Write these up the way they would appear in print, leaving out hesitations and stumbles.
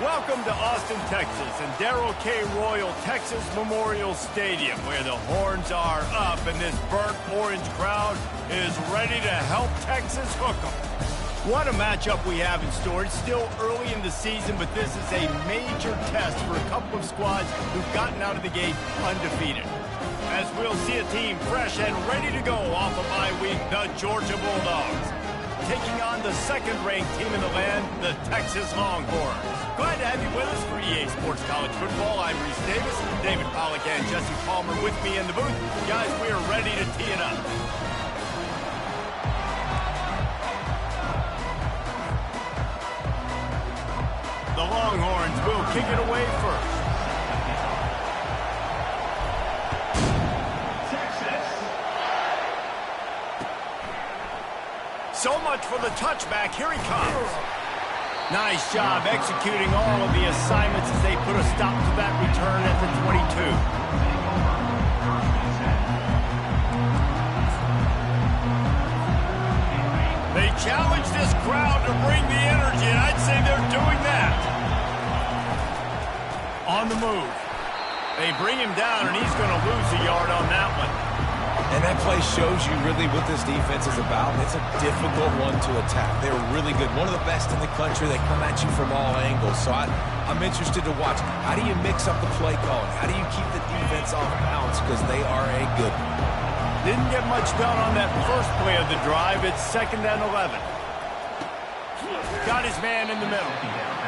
Welcome to Austin, Texas, and Darrell K. Royal Texas Memorial Stadium, where the horns are up and this burnt orange crowd is ready to help Texas hook 'em. What a matchup we have in store. It's still early in the season, but this is a major test for a couple of squads who've gotten out of the gate undefeated. As we'll see a team fresh and ready to go off a bye week, the Georgia Bulldogs, taking on the second-ranked team in the land, the Texas Longhorns. Glad to have you with us for EA Sports College Football. I'm Reese Davis, David Pollack and Jesse Palmer with me in the booth. Guys, we are ready to tee it up. The Longhorns will kick it away first. So much for the touchback. Here he comes. Nice job executing all of the assignments as they put a stop to that return at the 22. They challenge this crowd to bring the energy, and I'd say they're doing that. On the move. They bring him down, and he's going to lose a yard on that one. And that play shows you really what this defense is about. It's a difficult one to attack. They're really good. One of the best in the country. They come at you from all angles. So I'm interested to watch. How do you mix up the play calling? How do you keep the defense off balance? Because they are a good one. Didn't get much done on that first play of the drive. It's 2nd and 11. Got his man in the middle.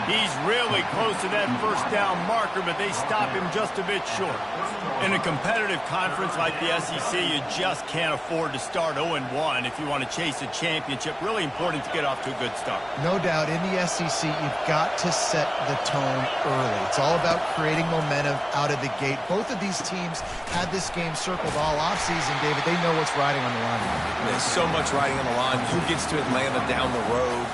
He's really close to that first down marker, but they stop him just a bit short. In a competitive conference like the SEC, you just can't afford to start 0-1 if you want to chase a championship. Really important to get off to a good start. No doubt, in the SEC, you've got to set the tone early. It's all about creating momentum out of the gate. Both of these teams had this game circled all offseason, David. They know what's riding on the line. There's so much riding on the line. Who gets to Atlanta down the road?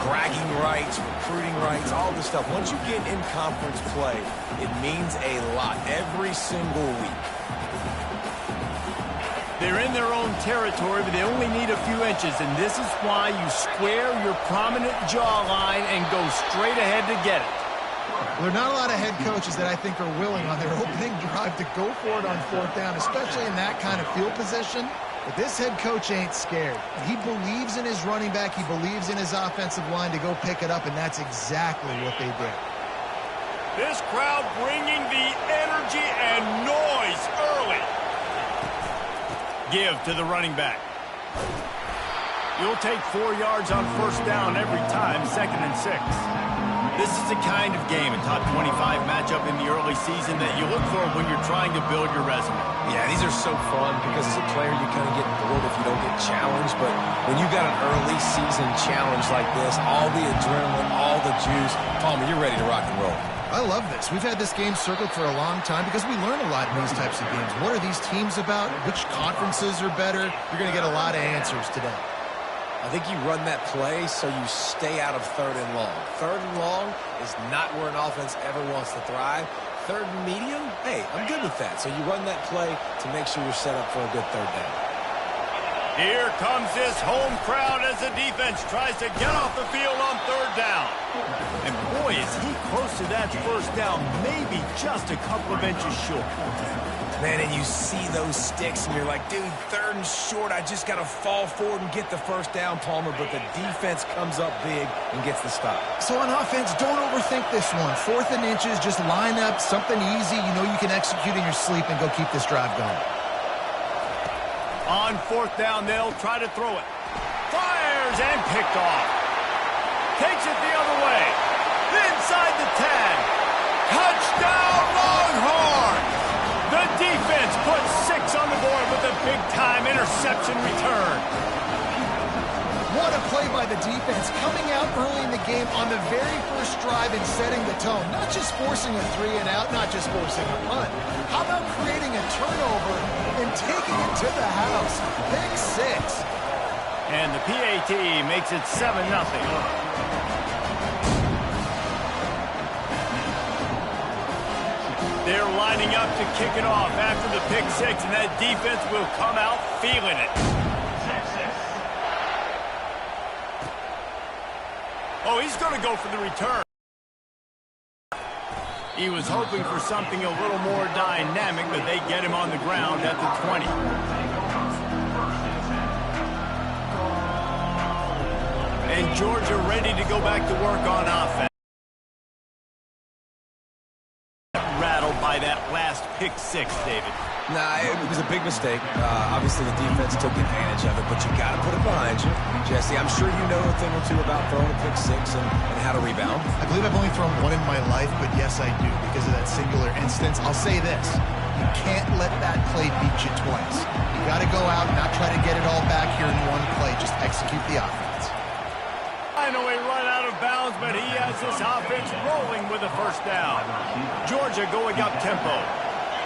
Bragging rights, recruiting rights, all this stuff. Once you get in conference play, it means a lot every single week. They're in their own territory, but they only need a few inches, and this is why you square your prominent jawline and go straight ahead to get it. There are not a lot of head coaches that I think are willing on their opening drive to go for it on 4th down, especially in that kind of field position. But this head coach ain't scared. He believes in his running back. He believes in his offensive line to go pick it up, and that's exactly what they did. This crowd bringing the energy and noise early. Give to the running back. You'll take 4 yards on 1st down every time, 2nd and 6. This is the kind of game, a top 25 matchup in the early season that you look for when you're trying to build your resume. Yeah, these are so fun because as a player you kind of get bored if you don't get challenged, but when you got an early season challenge like this, all the adrenaline, all the juice, Palmer, you're ready to rock and roll. I love this. We've had this game circled for a long time because we learn a lot in these types of games. What are these teams about? Which conferences are better? You're going to get a lot of answers today. I think you run that play so you stay out of 3rd and long. 3rd and long is not where an offense ever wants to thrive. 3rd and medium, hey, I'm good with that. So you run that play to make sure you're set up for a good 3rd down. Here comes this home crowd as the defense tries to get off the field on 3rd down. And boy, is he close to that 1st down, maybe just a couple of inches short. Man, and you see those sticks, and you're like, dude, 3rd and short, I just got to fall forward and get the 1st down, Palmer, but the defense comes up big and gets the stop. So on offense, don't overthink this one. 4th and inches, just line up, something easy. You know you can execute in your sleep and go keep this drive going. On 4th down, they'll try to throw it. Fires and picked off. Takes it the other way. Inside the 10. Touchdown, Longhorns! The defense puts 6 on the board with a big-time interception return. What a play by the defense, coming out early in the game on the very first drive and setting the tone. Not just forcing a 3-and-out, not just forcing a punt. How about creating a turnover and taking it to the house? Pick 6. And the PAT makes it 7-0. They're lining up to kick it off after the pick 6, and that defense will come out feeling it. Oh, he's going to go for the return. He was hoping for something a little more dynamic, but they get him on the ground at the 20. And Georgia ready to go back to work on offense. Rattled by that last pick six, David. Nah, it was a big mistake. Obviously, the defense took advantage of it, but you got to put it behind you. Jesse, I'm sure you know a thing or two about throwing a pick six and how to rebound. I believe I've only thrown one in my life, but yes, I do, because of that singular instance. I'll say this. You can't let that play beat you twice. You got to go out and not try to get it all back here in one play. Just execute the offense. I know he run out of bounds, but he has this offense rolling with a first down. Georgia going up tempo.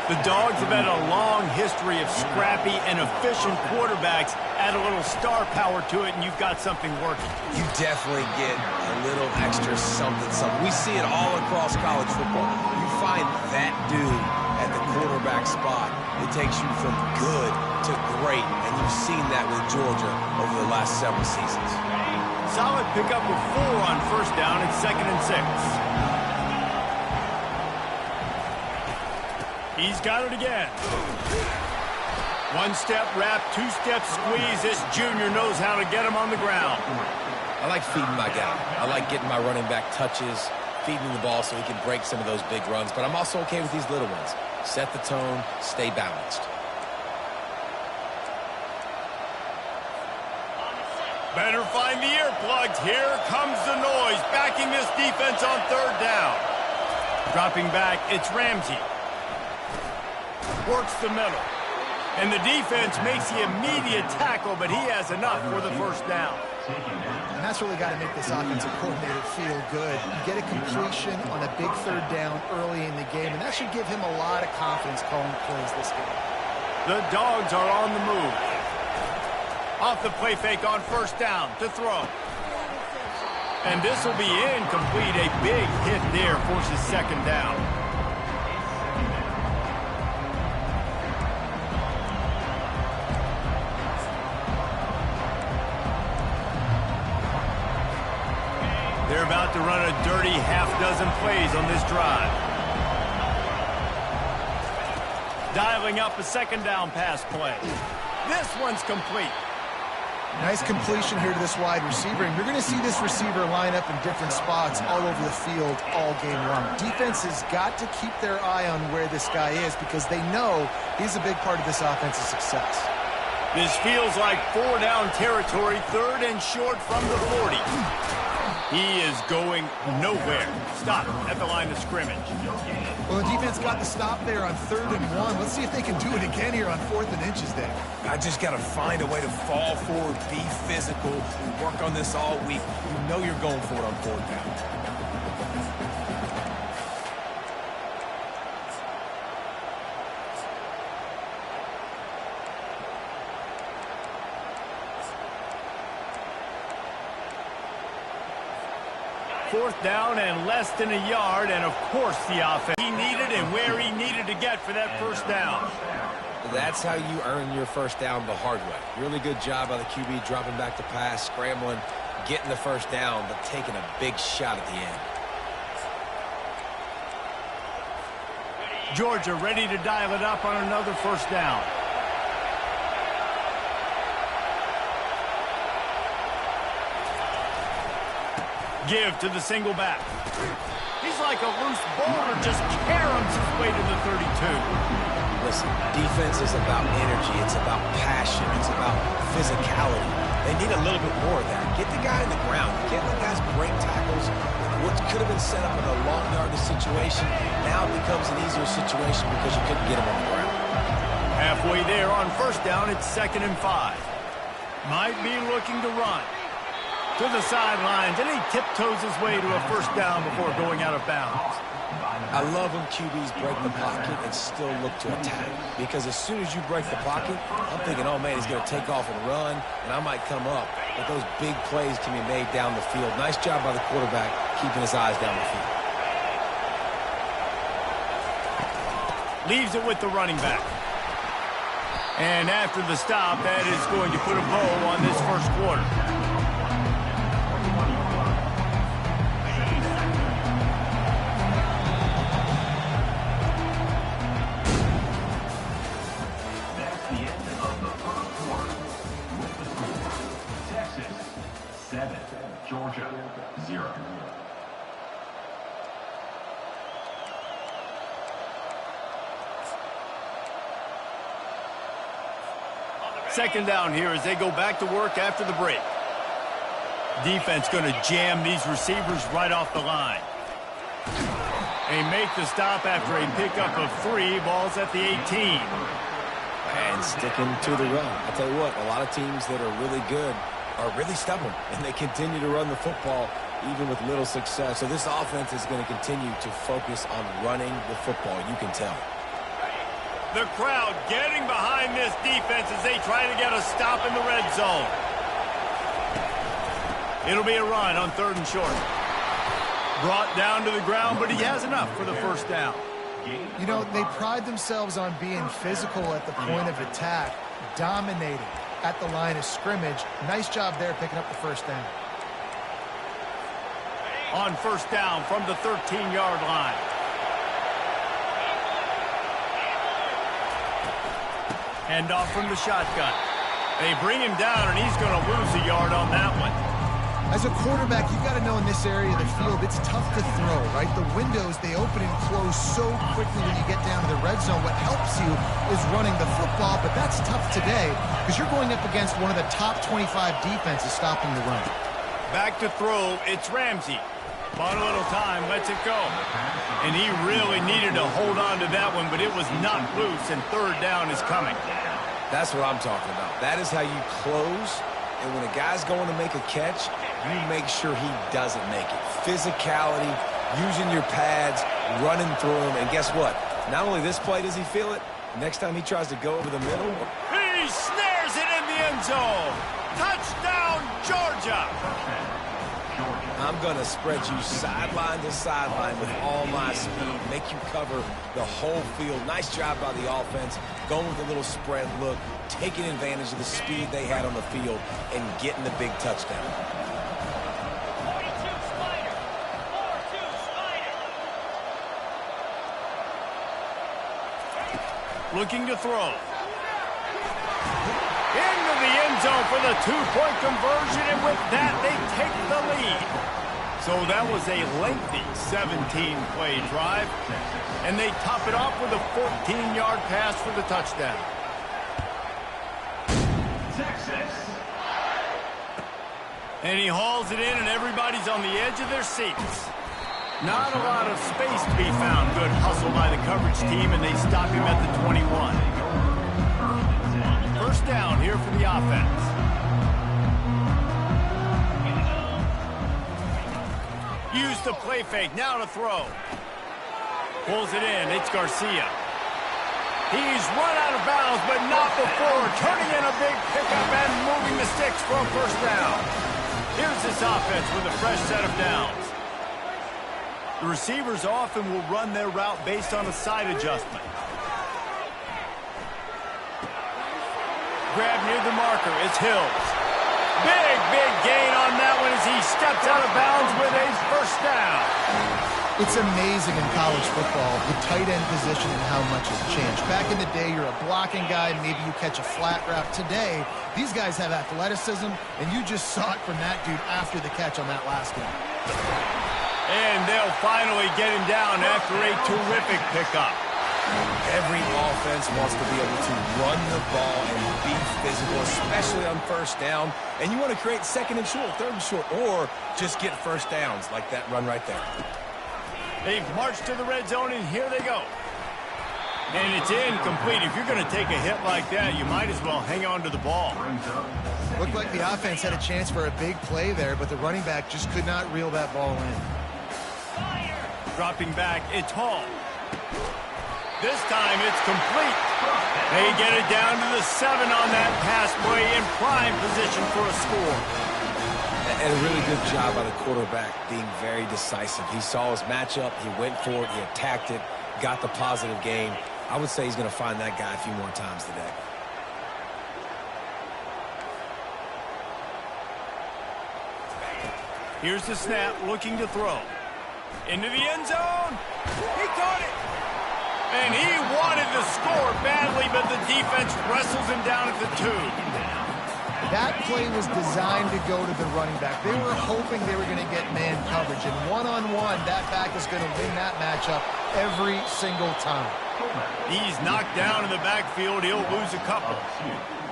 The Dogs have had a long history of scrappy and efficient quarterbacks. Add a little star power to it, and you've got something working. You definitely get a little extra something. We see it all across college football. You find that dude at the quarterback spot. It takes you from good to great, and you've seen that with Georgia over the last several seasons. Solid pickup of 4 on first down and 2nd and 6. He's got it again. One-step wrap, two-step squeeze. This junior knows how to get him on the ground. I like feeding my guy. I like getting my running back touches, feeding the ball so he can break some of those big runs. But I'm also okay with these little ones. Set the tone, stay balanced. Better find the earplugs. Here comes the noise, backing this defense on 3rd down. Dropping back, it's Ramsey. Works the middle. And the defense makes the immediate tackle, but he has enough for the first down. And that's really got to make this offensive coordinator feel good. You get a completion on a big 3rd down early in the game, and that should give him a lot of confidence calling plays this game. The Dogs are on the move. Off the play fake on first down to throw. And this will be incomplete. A big hit there forces 2nd down. They're about to run a dirty half-dozen plays on this drive. Dialing up a 2nd down pass play. This one's complete. Nice completion here to this wide receiver, and you're going to see this receiver line up in different spots all over the field all game long. Defense has got to keep their eye on where this guy is because they know he's a big part of this offense's success. This feels like 4-down territory, 3rd and short from the 40. He is going nowhere. Stop at the line of scrimmage. Well, the defense got the stop there on 3rd and 1. Let's see if they can do it again here on 4th and inches there. I just got to find a way to fall forward, be physical, work on this all week. You know you're going for it on 4th down. Fourth down and less than a yard, and of course the offense he needed and where he needed to get for that first down. That's how you earn your first down the hard way. Really good job by the QB dropping back to pass, scrambling, getting the first down, but taking a big shot at the end. Georgia ready to dial it up on another first down. Give to the single back. He's like a loose boulder, just caroms his way to the 32. Listen, defense is about energy. It's about passion. It's about physicality. They need a little bit more of that. Get the guy in the ground. You can't let guys break tackles. What could have been set up in a long yardage situation now becomes an easier situation because you couldn't get him on the ground. Halfway there on first down, it's 2nd and 5. Might be looking to run. To the sidelines, and he tiptoes his way to a first down before going out of bounds. I love when QBs break the pocket and still look to attack. Because as soon as you break the pocket, I'm thinking, oh man, he's going to take off and run, and I might come up. But those big plays can be made down the field. Nice job by the quarterback keeping his eyes down the field. Leaves it with the running back. And after the stop, that is going to put a bow on this first quarter. second down here as they go back to work after the break. Defense going to jam these receivers right off the line. They make the stop after a pickup of 3 balls at the 18. And sticking to the run. I'll tell you what, a lot of teams that are really good are really stubborn, and they continue to run the football even with little success. So this offense is going to continue to focus on running the football, you can tell. The crowd getting behind this defense as they try to get a stop in the red zone. It'll be a run on 3rd and short. Brought down to the ground, but he has enough for the first down. You know, they pride themselves on being physical at the point of attack, dominating at the line of scrimmage. Nice job there picking up the first down. On first down from the 13-yard line. Hand off from the shotgun. They bring him down, and he's going to lose a yard on that one. As a quarterback, you've got to know in this area of the field, it's tough to throw, right? The windows, they open and close so quickly when you get down to the red zone. What helps you is running the football, but that's tough today because you're going up against one of the top 25 defenses stopping the run. Back to throw, it's Ramsey. Bought a little time, lets it go. And he really needed to hold on to that one, but it was not loose, and 3rd down is coming. That's what I'm talking about. That is how you close, and when a guy's going to make a catch, you make sure he doesn't make it. Physicality, using your pads, running through him, and guess what? Not only this play does he feel it, next time he tries to go over the middle. He snares it in the end zone. Touchdown, Georgia. I'm going to spread you sideline to sideline with all my speed, make you cover the whole field. Nice job by the offense, going with a little spread look, taking advantage of the speed they had on the field, and getting the big touchdown. Looking to throw. Into the end zone for the 2-point conversion, and with that, they take the lead. So that was a lengthy 17-play drive, and they top it off with a 14-yard pass for the touchdown. Texas. And he hauls it in, and everybody's on the edge of their seats. Not a lot of space to be found. Good hustle by the coverage team, and they stop him at the 21. First down here for the offense. Use the play fake. Now to throw. Pulls it in. It's Garcia. He's run out of bounds, but not before turning in a big pickup and moving the sticks for a first down. Here's this offense with a fresh set of downs. The receivers often will run their route based on a side adjustment. Grab near the marker. It's Hills. Big gain on that one as he steps out of bounds with a first down. It's amazing in college football, the tight end position and how much has changed. Back in the day, you're a blocking guy, maybe you catch a flat route. Today, these guys have athleticism, and you just saw it from that dude after the catch on that last one. And they'll finally get him down after a terrific pickup. Every offense wants to be able to run the ball and be physical, especially on first down. And you want to create 2nd and short, 3rd and short, or just get first downs like that run right there. They've marched to the red zone, and here they go. And it's incomplete. If you're going to take a hit like that, you might as well hang on to the ball. Looked like the offense had a chance for a big play there, but the running back just could not reel that ball in. Dropping back, it's Hall. This time it's complete. They get it down to the 7 on that pass play in prime position for a score. And a really good job by the quarterback being very decisive. He saw his matchup, he went for it, he attacked it, got the positive gain. I would say he's going to find that guy a few more times today. Here's the snap, looking to throw. Into the end zone. He caught it. And he wanted to score badly, but the defense wrestles him down at the 2. That play was designed to go to the running back. They were hoping they were going to get man coverage. And one-on-one, that back is going to win that matchup every single time. He's knocked down in the backfield. He'll lose a couple.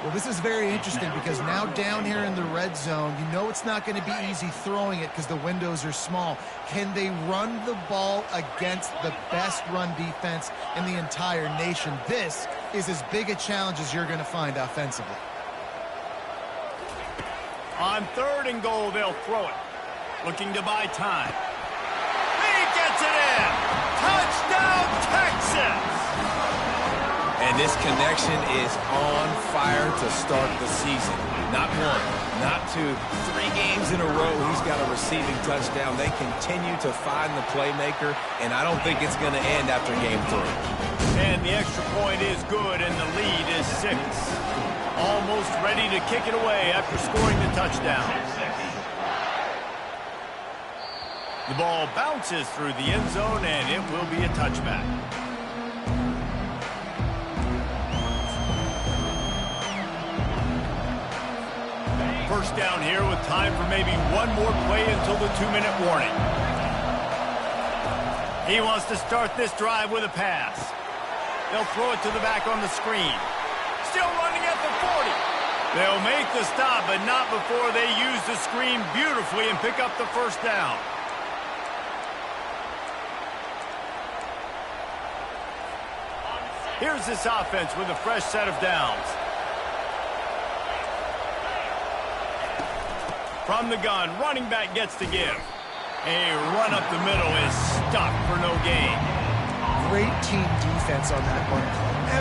Well, this is very interesting because now down here in the red zone, you know it's not going to be easy throwing it because the windows are small. Can they run the ball against the best run defense in the entire nation? This is as big a challenge as you're going to find offensively. On 3rd and goal, they'll throw it. Looking to buy time. He gets it in! Touchdown, Texas! And this connection is on fire to start the season. Not one, not two, 3 games in a row he's got a receiving touchdown. They continue to find the playmaker, and I don't think it's going to end after game 3. And the extra point is good, and the lead is 6. Almost ready to kick it away after scoring the touchdown. The ball bounces through the end zone, and it will be a touchback. First down here with time for maybe one more play until the 2-minute warning. He wants to start this drive with a pass. They'll throw it to the back on the screen. Still running at the 40. They'll make the stop, but not before they use the screen beautifully and pick up the first down. Here's this offense with a fresh set of downs. From the gun, running back gets to give. A run up the middle is stopped for no gain. Great team defense on that one.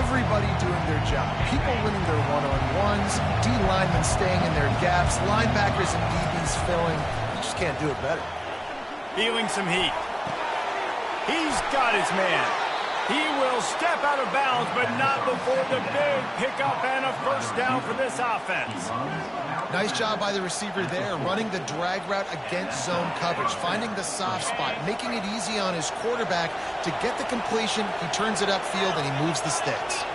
Everybody doing their job. People winning their one-on-ones, D linemen staying in their gaps, linebackers and DBs filling. You just can't do it better. Feeling some heat. He's got his man. He will step out of bounds, but not before the big pickup and a first down for this offense. Nice job by the receiver there, running the drag route against zone coverage, finding the soft spot, making it easy on his quarterback to get the completion. He turns it upfield, and he moves the sticks.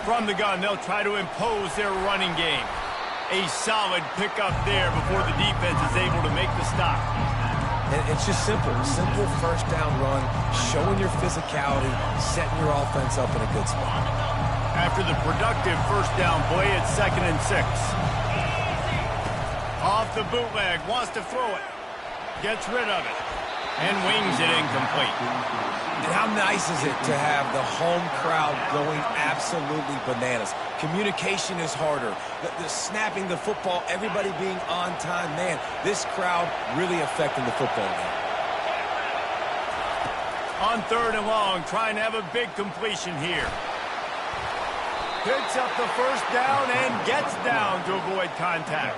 From the gun, they'll try to impose their running game. A solid pickup there before the defense is able to make the stop. And it's just simple first down run, showing your physicality, setting your offense up in a good spot. After the productive first down play, it's 2nd and 6. Off the bootleg, wants to throw it. Gets rid of it. And wings it incomplete. And how nice is it to have the home crowd going absolutely bananas? Communication is harder. The snapping the football, everybody being on time. Man, this crowd really affecting the football game. On 3rd and long, trying to have a big completion here. Picks up the first down and gets down to avoid contact.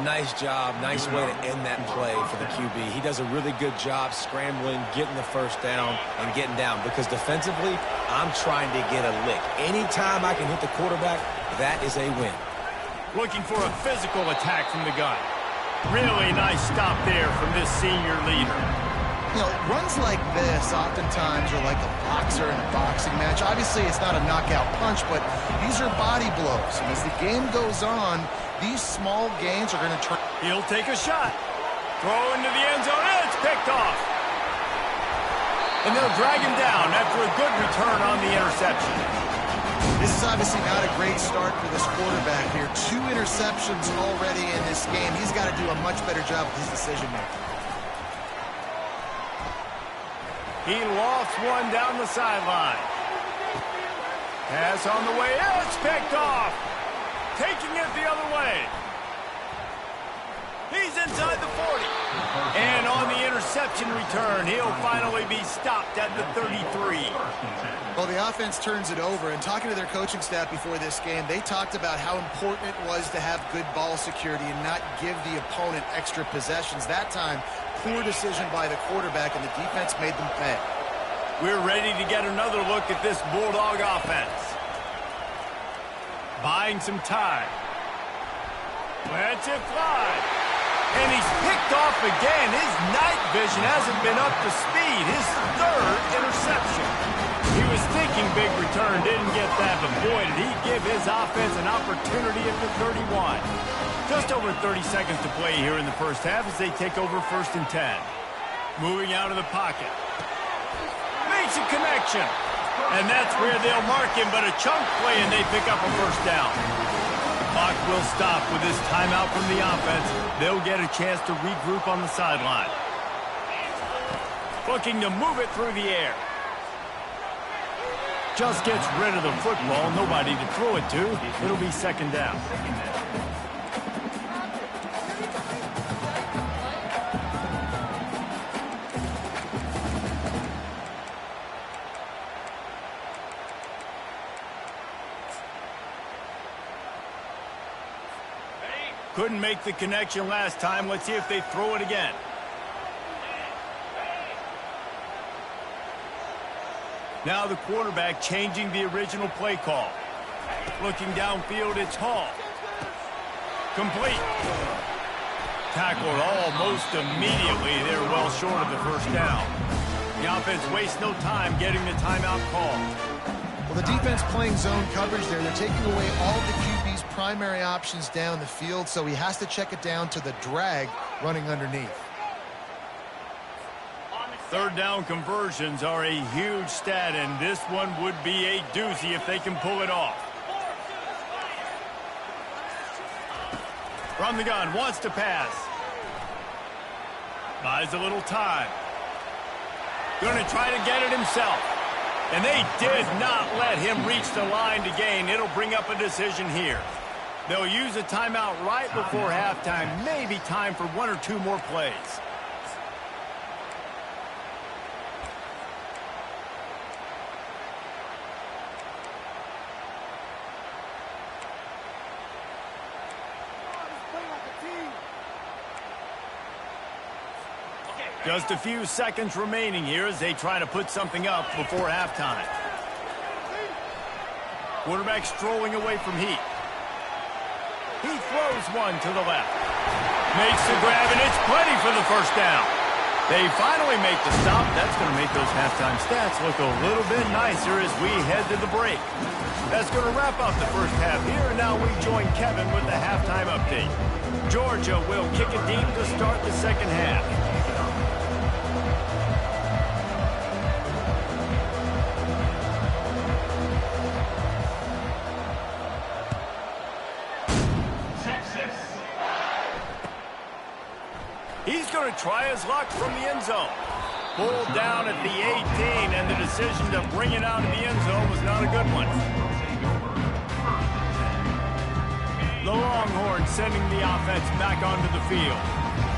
Nice job. Nice way to end that play for the QB. He does a really good job scrambling, getting the first down, and getting down. Because defensively, I'm trying to get a lick. Anytime I can hit the quarterback, that is a win. Looking for a physical attack from the gun. Really nice stop there from this senior leader. You know, runs like this oftentimes are like a boxer in a boxing match. Obviously, it's not a knockout punch, but these are body blows. And as the game goes on, these small gains are going to turn. He'll take a shot. Throw into the end zone. It's picked off. And they'll drag him down after a good return on the interception. This is obviously not a great start for this quarterback here. 2 interceptions already in this game. He's got to do a much better job with his decision-making. He lofts one down the sideline. Pass on the way. It's picked off. Taking it the other way. He's inside the 40. And on the interception return, he'll finally be stopped at the 33. Well, the offense turns it over, and talking to their coaching staff before this game, they talked about how important it was to have good ball security and not give the opponent extra possessions. That time, poor decision by the quarterback, and the defense made them pay. We're ready to get another look at this Bulldog offense. Buying some time. Lets it fly. And he's picked off again. His night vision hasn't been up to speed. His 3rd interception. He was thinking big return, didn't get that. avoided. He'd give his offense an opportunity at the 31. Just over 30 seconds to play here in the first half as they take over 1st and 10. Moving out of the pocket. Makes a connection. And that's where they'll mark him, but a chunk play and they pick up a 1st down. Clock will stop with this timeout from the offense. They'll get a chance to regroup on the sideline. Looking to move it through the air. Just gets rid of the football. Nobody to throw it to. It'll be 2nd down. Couldn't make the connection last time. Let's see if they throw it again. Now the quarterback changing the original play call. Looking downfield, it's Hall. Complete. Tackled almost immediately. They're well short of the 1st down. The offense wastes no time getting the timeout called. Well, the defense playing zone coverage there. They're taking away all the QB's primary options down the field, so he has to check it down to the drag running underneath. 3rd down conversions are a huge stat, and this one would be a doozy if they can pull it off. From the gun, wants to pass. Buys a little time. Going to try to get it himself. And they did not let him reach the line to gain. It'll bring up a decision here. They'll use a timeout right before halftime. Maybe time for 1 or 2 more plays. Just a few seconds remaining here as they try to put something up before halftime. Quarterback strolling away from Heath. He throws one to the left. Makes the grab, and it's plenty for the 1st down. They finally make the stop. That's going to make those halftime stats look a little bit nicer as we head to the break. That's going to wrap up the 1st half here, and now we join Kevin with the halftime update. Georgia will kick it deep to start the 2nd half. He's going to try his luck from the end zone. Pulled down at the 18, and the decision to bring it out of the end zone was not a good one. The Longhorns sending the offense back onto the field.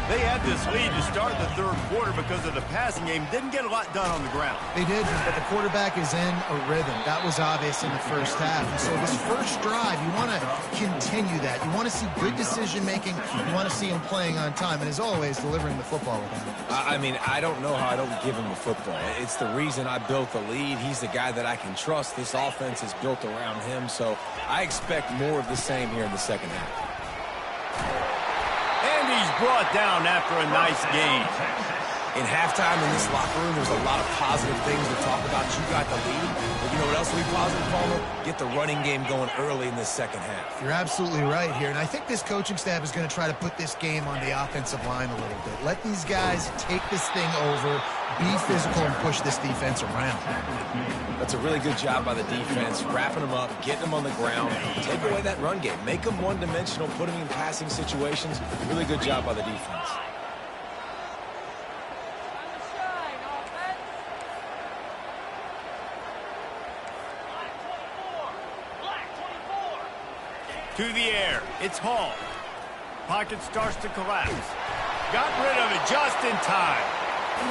They had this lead to start the 3rd quarter because of the passing game. Didn't get a lot done on the ground. They did, but the quarterback is in a rhythm. That was obvious in the 1st half. And so this 1st drive, you want to continue that. You want to see good decision-making. You want to see him playing on time. And as always, delivering the football with him. I mean, I don't know how I don't give him the football. It's the reason I built the lead. He's the guy that I can trust. This offense is built around him. So I expect more of the same here in the 2nd half. And he's brought down after a nice game. In halftime in this locker room, there's a lot of positive things to talk about. You got the lead. But you know what else will be positive, Palmer? Get the running game going early in this 2nd half. You're absolutely right here. And I think this coaching staff is going to try to put this game on the offensive line a little bit. Let these guys take this thing over, be physical, and push this defense around. That's a really good job by the defense, wrapping them up, getting them on the ground. Take away that run game. Make them one-dimensional, put them in passing situations. Really good job by the defense. To the air, it's Hall. Pocket starts to collapse. Got rid of it just in time.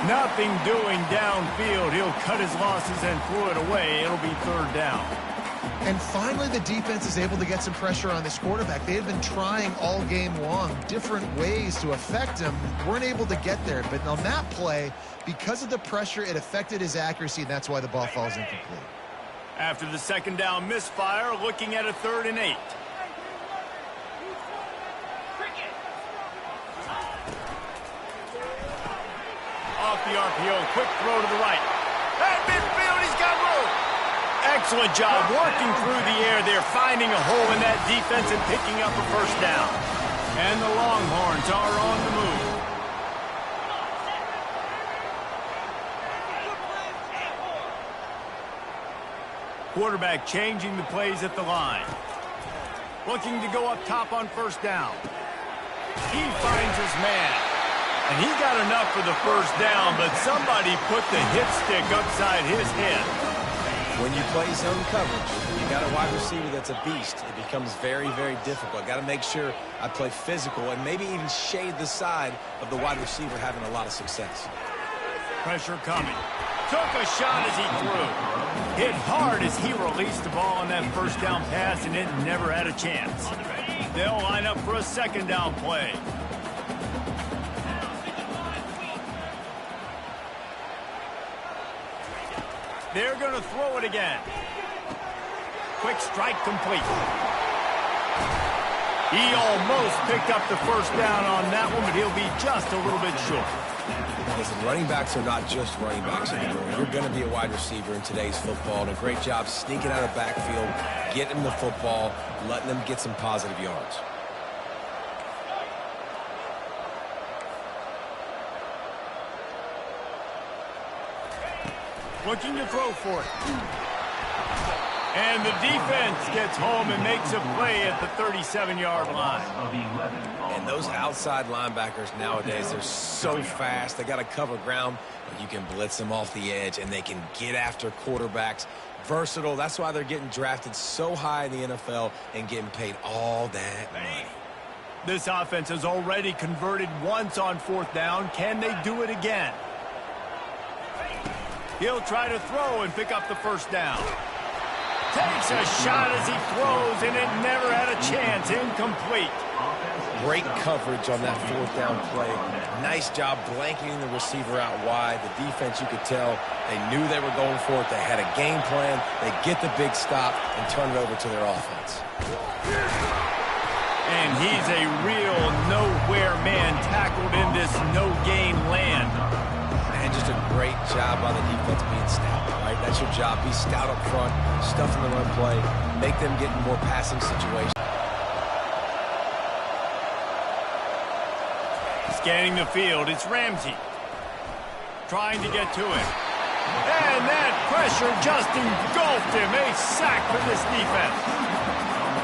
Nothing doing downfield. He'll cut his losses and throw it away. It'll be 3rd down. And finally, the defense is able to get some pressure on this quarterback. They had been trying all game long different ways to affect him. Weren't able to get there. But on that play, because of the pressure, it affected his accuracy, and that's why the ball falls incomplete. After the 2nd down misfire, looking at a 3rd and 8. Off the RPO, quick throw to the right. At midfield, he's got room. Excellent job working through the air there, finding a hole in that defense and picking up a first down. And the Longhorns are on the move. Quarterback changing the plays at the line. Looking to go up top on first down. He finds his man. And he got enough for the first down, but somebody put the hip stick upside his head. When you play zone coverage, you got a wide receiver that's a beast. It becomes very, very difficult. Got to make sure I play physical and maybe even shade the side of the wide receiver having a lot of success. Pressure coming. Took a shot as he threw. Hit hard as he released the ball on that first down pass, and it never had a chance. They'll line up for a second down play. They're going to throw it again. Quick strike complete. He almost picked up the first down on that one, but he'll be just a little bit short. Listen, running backs are not just running backs anymore. You're going to be a wide receiver in today's football, and a great job sneaking out of the backfield, getting them the football, letting them get some positive yards. Looking to throw for it. And the defense gets home and makes a play at the 37-yard line. And those outside linebackers nowadays, they're so fast. They got to cover ground, but you can blitz them off the edge, and they can get after quarterbacks. Versatile. That's why they're getting drafted so high in the NFL and getting paid all that money. This offense has already converted once on fourth down. Can they do it again? He'll try to throw and pick up the first down. Takes a shot as he throws, and it never had a chance. Incomplete. Great coverage on that fourth down play. Nice job blanketing the receiver out wide. The defense, you could tell, they knew they were going for it. They had a game plan. They get the big stop and turn it over to their offense. And he's a real nowhere man tackled in this no-gain land. And just a great job by the defense being stout, right? That's your job. Be stout up front, stuff in the run play, make them get in more passing situations. Scanning the field, it's Ramsey. Trying to get to him. And that pressure just engulfed him. A sack for this defense.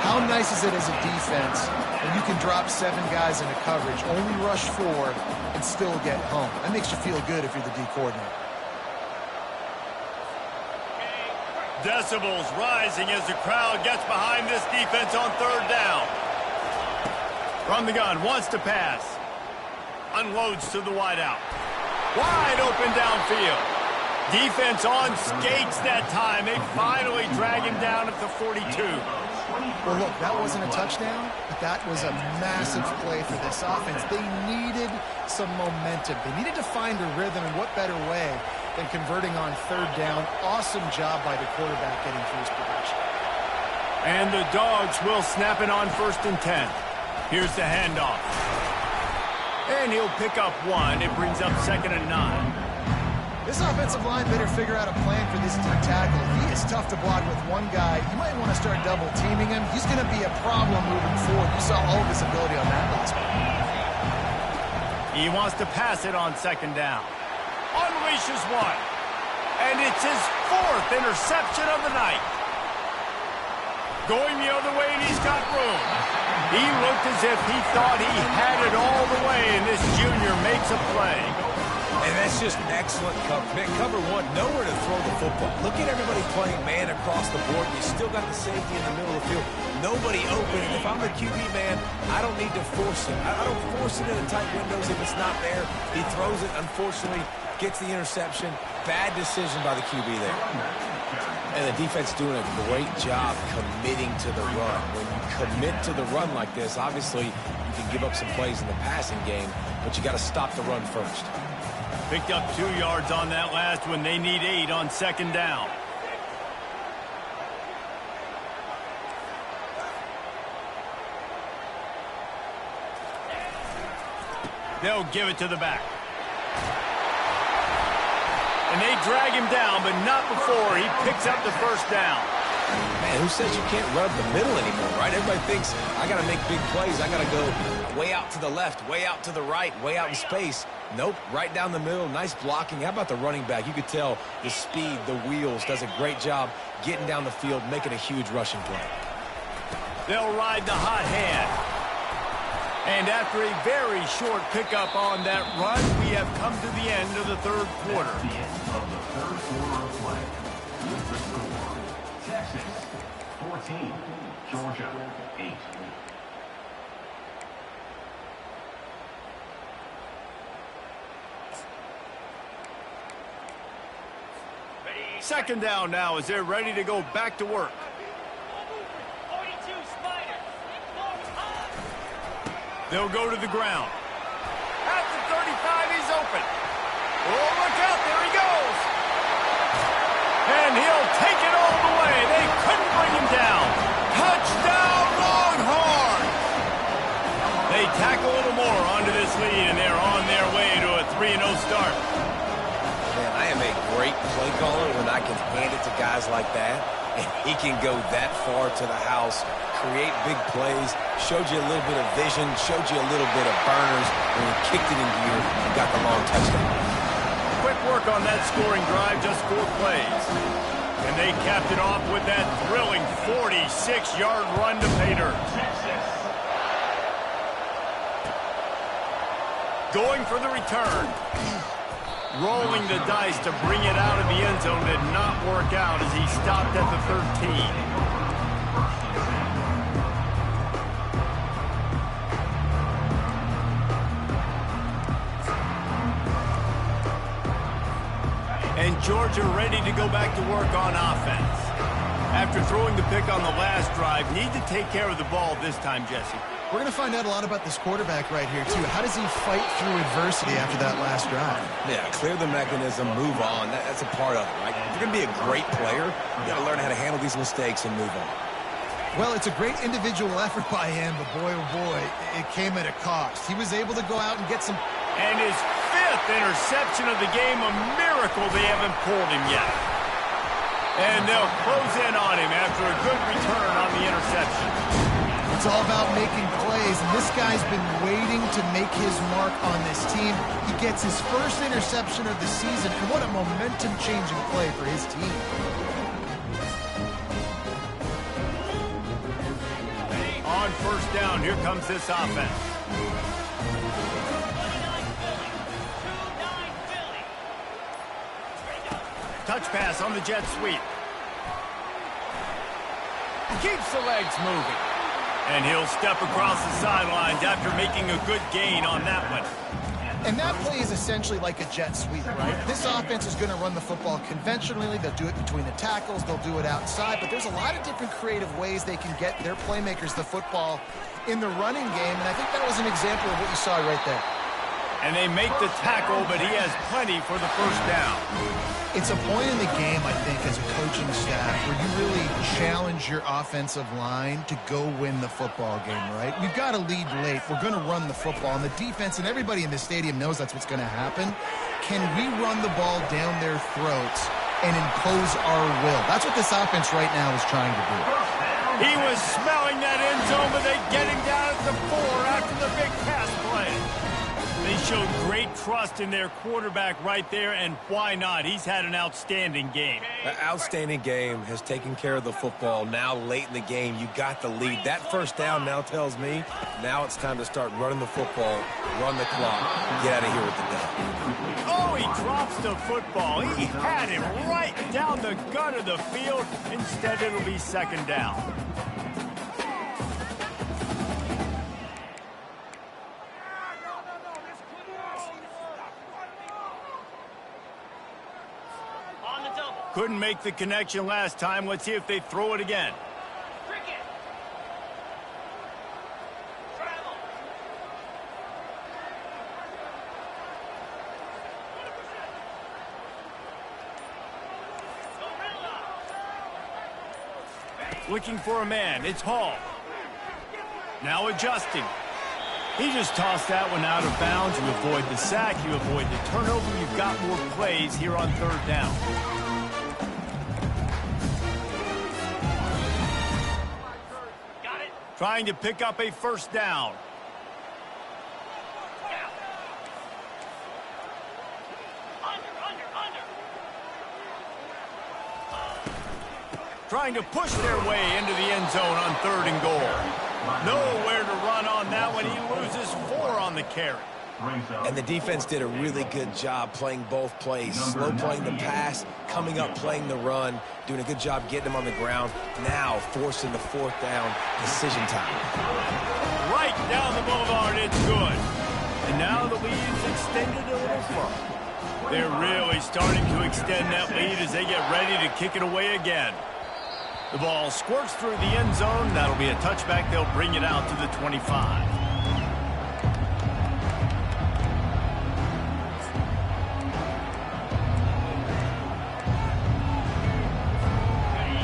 How nice is it as a defense when you can drop 7 guys into coverage, only rush 4, and still get home? That makes you feel good if you're the D coordinator. Decibels rising as the crowd gets behind this defense on third down. From the gun, wants to pass. Unloads to the wideout. Wide open downfield. Defense on skates that time. They finally drag him down at the 42. Well, look, that wasn't a touchdown, but that was a massive play for this offense. They needed some momentum. They needed to find a rhythm, and what better way than converting on third down. Awesome job by the quarterback getting through his progression. And the Dogs will snap it on 1st and 10. Here's the handoff. And he'll pick up 1. It brings up 2nd and 9. This offensive line better figure out a plan for this D tackle. He is tough to block with one guy. You might want to start double teaming him. He's going to be a problem moving forward. You saw all of his ability on that last one. He wants to pass it on 2nd down. Unleashes 1. And it's his 4th interception of the night. Going the other way, and he's got room. He looked as if he thought he had it all the way, and this junior makes a play. And that's just excellent cover. Man, cover 1, nowhere to throw the football. Look at everybody playing man across the board. You still got the safety in the middle of the field. Nobody open. And if I'm the QB, man, I don't need to force it. I don't force it in the tight windows if it's not there. He throws it, unfortunately, gets the interception. Bad decision by the QB there. And the defense doing a great job committing to the run. When you commit to the run like this, obviously you can give up some plays in the passing game, but you got to stop the run first. Picked up 2 yards on that last one. They need 8 on 2nd down. They'll give it to the back. And they drag him down, but not before he picks up the first down. Man, who says you can't run up the middle anymore, right? Everybody thinks, I got to make big plays. I got to go way out to the left, way out to the right, way out in space. Nope, right down the middle. Nice blocking. How about the running back? You could tell the speed, the wheels, does a great job getting down the field, making a huge rushing play. They'll ride the hot hand. And after a very short pickup on that run, we have come to the end of the third quarter. At the end of the third quarter of play, with the score, Texas 14, Georgia 8. Second down now as they're ready to go back to work. They'll go to the ground. At the 35, he's open. Oh, look out, there he goes. And he'll take it all the way. They couldn't bring him down. Touchdown, Longhorn! They tack a little more onto this lead, and they're on their way to a 3-0 start. Man, I am a great play caller when I can hand it to guys like that. And he can go that far to the house, create big plays, showed you a little bit of vision, showed you a little bit of burners when he kicked it in gear and got the long touchdown. Quick work on that scoring drive, just 4 plays. And they capped it off with that thrilling 46-yard run to pay dirt. Going for the return. Rolling the dice to bring it out of the end zone did not work out as he stopped at the 13. And Georgia ready to go back to work on offense. After throwing the pick on the last drive, need to take care of the ball this time, Jesse. We're going to find out a lot about this quarterback right here, too. How does he fight through adversity after that last drive? Yeah, clear the mechanism, move on. That's a part of it, right? If you're going to be a great player, you got to learn how to handle these mistakes and move on. Well, it's a great individual effort by him, but boy, oh boy, it came at a cost. He was able to go out and get some... And his 5th interception of the game, a miracle they haven't pulled him yet. And they'll close in on him after a good return on the interception. It's all about making plays, and this guy's been waiting to make his mark on this team. He gets his first interception of the season, and what a momentum-changing play for his team. On first down, here comes this offense. Touch pass on the jet sweep. Keeps the legs moving. And he'll step across the sidelines after making a good gain on that one. And that play is essentially like a jet sweep, right? This offense is going to run the football conventionally. They'll do it between the tackles. They'll do it outside. But there's a lot of different creative ways they can get their playmakers the football in the running game. And I think that was an example of what you saw right there. And they make the tackle, but he has plenty for the first down. It's a point in the game, I think, as a coaching staff, where you really challenge your offensive line to go win the football game, right? We've got to lead late. We're going to run the football. And the defense and everybody in the stadium knows that's what's going to happen. Can we run the ball down their throats and impose our will? That's what this offense right now is trying to do. He was smelling that end zone, but they get him down at the 4 after the big pass play. They showed great trust in their quarterback right there, and why not? He's had an outstanding game. An outstanding game, has taken care of the football. Now, late in the game, you got the lead. That first down now tells me now it's time to start running the football, run the clock, get out of here with the day. Oh, he drops the football. He had him right down the gut of the field. Instead, it'll be second down. Couldn't make the connection last time. Let's see if they throw it again. Looking for a man. It's Hall. Now adjusting. He just tossed that one out of bounds. You avoid the sack, you avoid the turnover. You've got more plays here on third down. Got it. Trying to pick up a first down. Trying to push their way into the end zone on 3rd and goal. Nowhere to run on that one. He loses 4 on the carry. And the defense did a really good job playing both plays. Slow playing the pass, coming up playing the run, doing a good job getting him on the ground. Now forcing the 4th down, decision time. Right down the boulevard, it's good. And now the lead's extended a little further. They're really starting to extend that lead as they get ready to kick it away again. The ball squirts through the end zone. That'll be a touchback. They'll bring it out to the 25.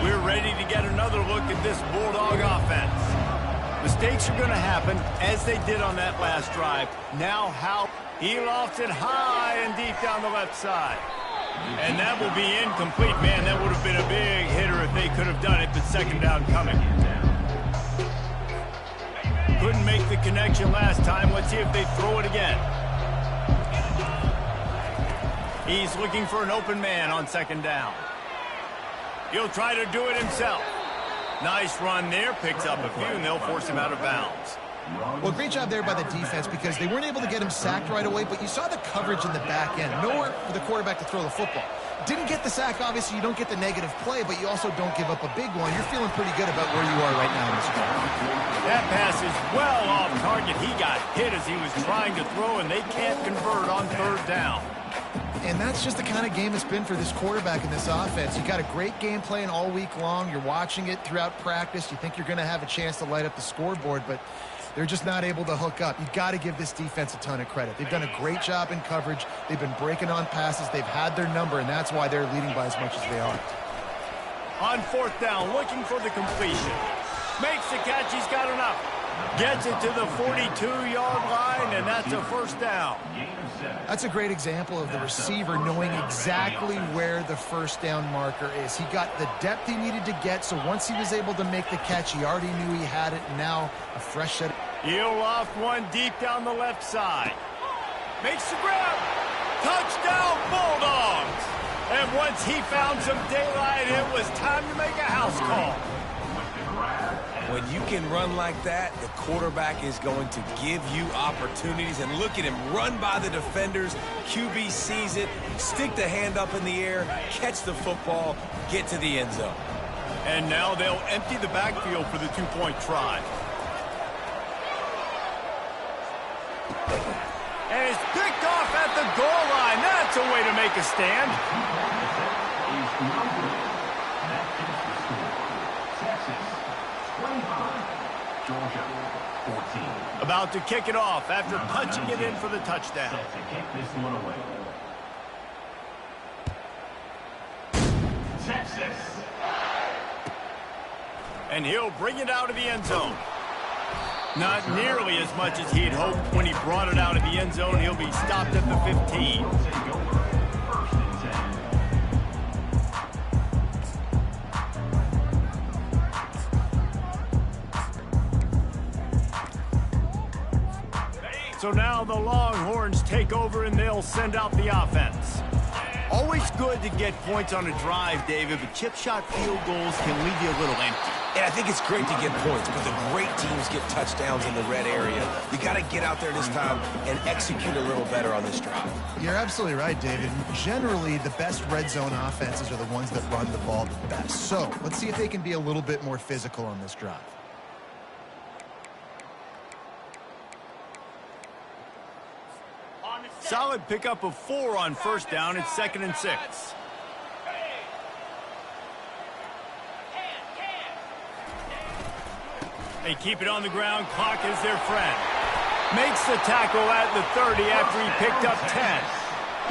We're ready to get another look at this Bulldog offense. Mistakes are going to happen, as they did on that last drive. Now how he lofts it high and deep down the left side. And that will be incomplete. Man, that would have been a big hitter if they could have done it, but second down coming. Couldn't make the connection last time. Let's see if they throw it again. He's looking for an open man on second down. He'll try to do it himself. Nice run there. Picks up a few, and they'll force him out of bounds. Well, great job there by the defense because they weren't able to get him sacked right away, but you saw the coverage in the back end. Nowhere for the quarterback to throw the football. Didn't get the sack, obviously. You don't get the negative play, but you also don't give up a big one. You're feeling pretty good about where you are right now in this game. That pass is well off target. He got hit as he was trying to throw, and they can't convert on 3rd down. And that's just the kind of game it's been for this quarterback in this offense. You got a great game plan all week long. You're watching it throughout practice. You think you're going to have a chance to light up the scoreboard, but they're just not able to hook up. You've got to give this defense a ton of credit. They've done a great job in coverage. They've been breaking on passes. They've had their number, and that's why they're leading by as much as they are. On 4th down, looking for the completion. Makes the catch. He's got enough. Gets it to the 42-yard line, and that's a first down. That's a great example of the receiver knowing exactly where the first down marker is. He got the depth he needed to get, so once he was able to make the catch, he already knew he had it, and now a fresh set. He'll loft one deep down the left side. Makes the grab. Touchdown, Bulldogs! And once he found some daylight, it was time to make a house call. When you can run like that, the quarterback is going to give you opportunities. And look at him run by the defenders. QB sees it, stick the hand up in the air, catch the football, get to the end zone. And now they'll empty the backfield for the two-point try. And it's picked off at the goal line. That's a way to make a stand. Georgia, 14. About to kick it off after punching it in for the touchdown. Set to kick this one away. Texas. And he'll bring it out of the end zone. Not nearly as much as he'd hoped when he brought it out of the end zone. He'll be stopped at the 15. Will take over. 1st and 10. So now the Longhorns take over and they'll send out the offense. Always good to get points on a drive, David, but chip shot field goals can leave you a little empty. And I think it's great to get points, but the great teams get touchdowns in the red area. You got to get out there this time and execute a little better on this drive. You're absolutely right, David. Generally, the best red zone offenses are the ones that run the ball the best. So let's see if they can be a little bit more physical on this drive. Solid pickup of 4 on 1st down. It's 2nd and 6. They keep it on the ground. Clock is their friend. Makes the tackle at the 30 after he picked up 10.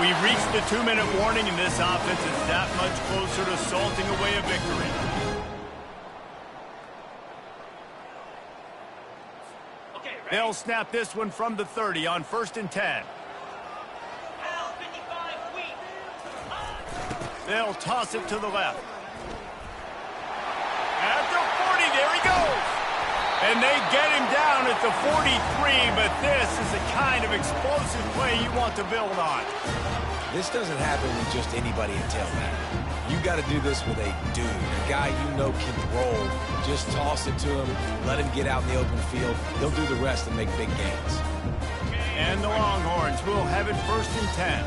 We've reached the 2-minute warning, and this offense is that much closer to salting away a victory. Okay, They'll snap this one from the 30 on 1st and 10. They'll toss it to the left. At the 40, there he goes. And they get him down at the 43, but this is the kind of explosive play you want to build on. This doesn't happen with just anybody at tailback. You got to do this with a dude, a guy you know can roll. Just toss it to him, let him get out in the open field. He'll do the rest and make big gains. And the Longhorns will have it 1st and 10.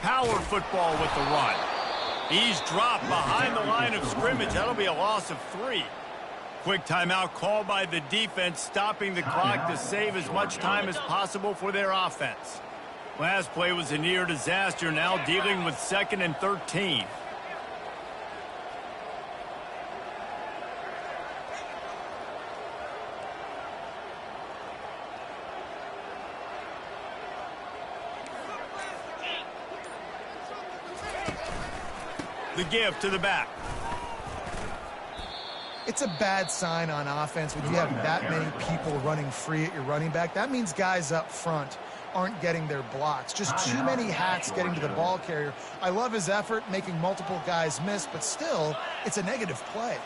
Power football with the run. He's dropped behind the line of scrimmage. That'll be a loss of 3. Quick timeout called by the defense, stopping the clock to save as much time as possible for their offense. Last play was a near disaster, now dealing with 2nd and 13. The give to the back. It's a bad sign on offense when you have that many people running free at your running back. That means guys up front aren't getting their blocks. Just too many hats getting to the ball carrier. I love his effort, making multiple guys miss, but still, it's a negative play.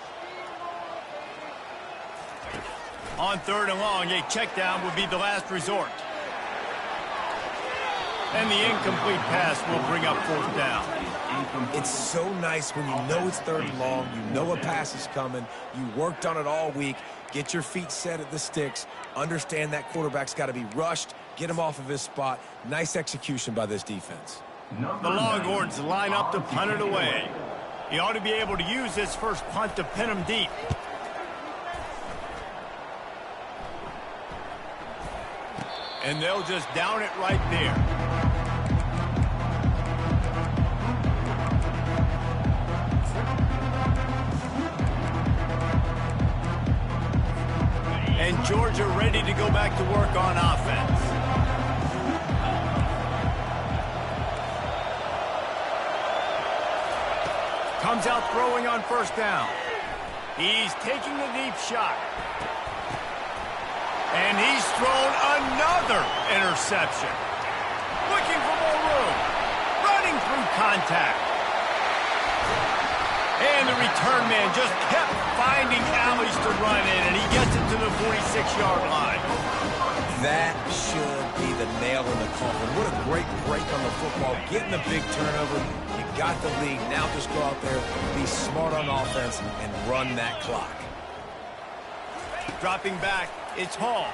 On 3rd and long, a check down would be the last resort. And the incomplete pass will bring up 4th down. It's so nice when you know it's 3rd and long, you know a pass is coming, you worked on it all week, get your feet set at the sticks, understand that quarterback's got to be rushed, get him off of his spot. Nice execution by this defense. The Longhorns line up to punt it away. He ought to be able to use this first punt to pin him deep. And they'll just down it right there. And Georgia ready to go back to work on offense. Comes out throwing on 1st down. He's taking the deep shot. And he's thrown another interception. Looking for more room. Running through contact. And the return man just kept finding alleys to run in, and he gets it to the 46-yard line. That should be the nail in the coffin. What a great break on the football. Getting the big turnover. You got the lead. Now just go out there, be smart on offense, and run that clock. Dropping back, it's Hall.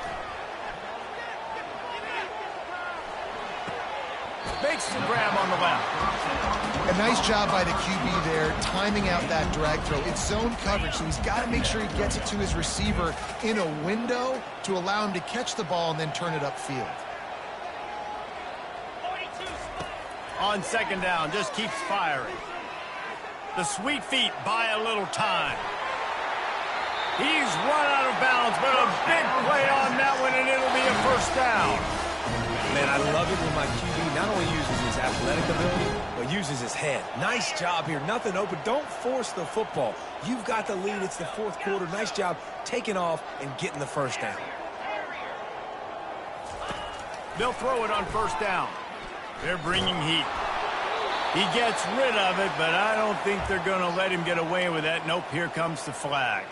Makes the grab on the left. A nice job by the QB there, timing out that drag throw. It's zone coverage, so he's got to make sure he gets it to his receiver in a window to allow him to catch the ball and then turn it upfield. On 2nd down, just keeps firing. The sweet feet buy a little time. He's run out of bounds, but a big play on that one, and it'll be a 1st down. Man, I love it when my QB not only uses his athletic ability, but uses his head. Nice job here. Nothing open. Don't force the football. You've got the lead. It's the 4th quarter. Nice job taking off and getting the 1st down. They'll throw it on 1st down. They're bringing heat. He gets rid of it, but I don't think they're going to let him get away with that. Nope, here comes the flag.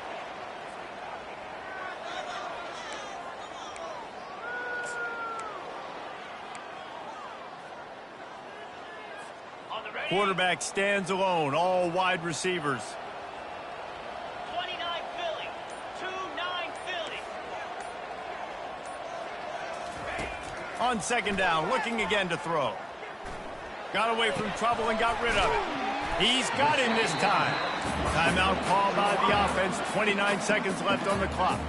Quarterback stands alone, all wide receivers. 29 Philly. 2-9 Philly. On 2nd down, looking again to throw. Got away from trouble and got rid of it. He's got him this time. Timeout called by the offense. 29 seconds left on the clock.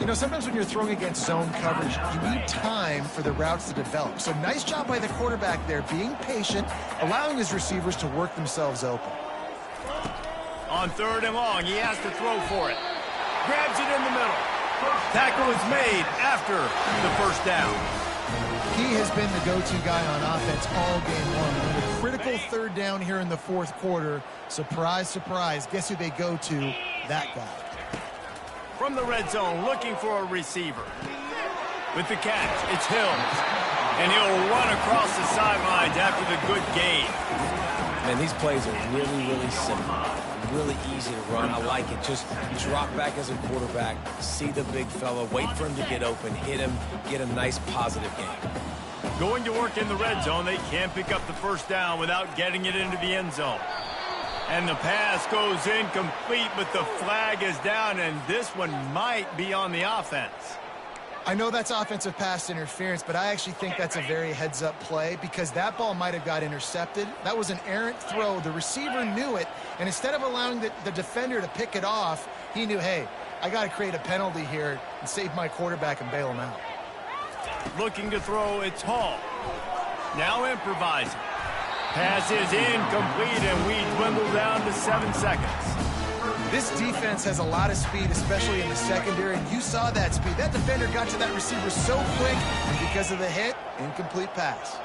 You know, sometimes when you're throwing against zone coverage, you need time for the routes to develop. So nice job by the quarterback there, being patient, allowing his receivers to work themselves open. On 3rd and long, he has to throw for it. Grabs it in the middle. Tackle is made after the 1st down. He has been the go-to guy on offense all game long. On the critical 3rd down here in the 4th quarter, surprise, surprise, guess who they go to? that guy. From the red zone, looking for a receiver. With the catch, it's Hills. And he'll run across the sidelines after the good gain. Man, these plays are really, really simple. Really easy to run. I like it. Just drop back as a quarterback, see the big fella, wait for him to get open, hit him, get a nice positive game. Going to work in the red zone, they can't pick up the first down without getting it into the end zone. And the pass goes incomplete, but the flag is down, and this one might be on the offense. I know that's offensive pass interference, but I actually think that's a very heads-up play because that ball might have got intercepted. That was an errant throw. The receiver knew it, and instead of allowing the defender to pick it off, he knew, hey, I got to create a penalty here and save my quarterback and bail him out. Looking to throw, it's Hall. Now improvising. Pass is incomplete, and we dwindle down to 7 seconds. This defense has a lot of speed, especially in the secondary, and you saw that speed. That defender got to that receiver so quick, and because of the hit, incomplete pass.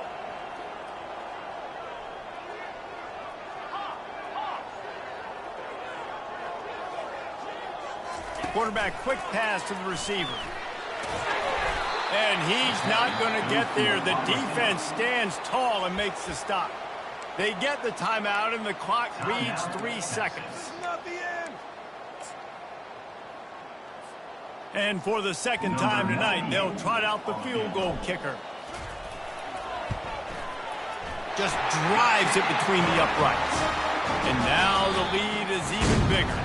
Quarterback, quick pass to the receiver. And he's not going to get there. The defense stands tall and makes the stop. They get the timeout, and the clock reads 3 seconds. And for the second time tonight, they'll trot out the field goal kicker. Just drives it between the uprights. And now the lead is even bigger.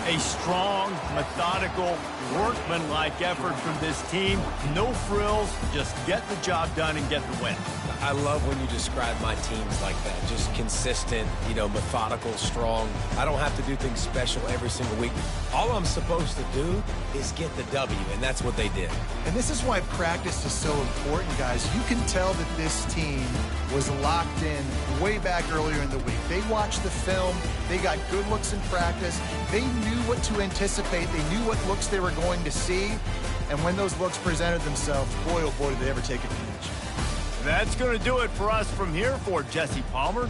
A strong, methodical, workmanlike effort from this team. No frills, just get the job done and get the win. I love when you describe my teams like that. Just consistent, methodical, strong. I don't have to do things special every single week. All I'm supposed to do is get the W, and that's what they did. And this is why practice is so important, guys. You can tell that this team was locked in way back earlier in the week. They watched the film. They got good looks in practice. They knew what to anticipate. They knew what looks they were going to see. And when those looks presented themselves, boy, oh boy, did they ever take advantage. That's going to do it for us from here for Jesse Palmer.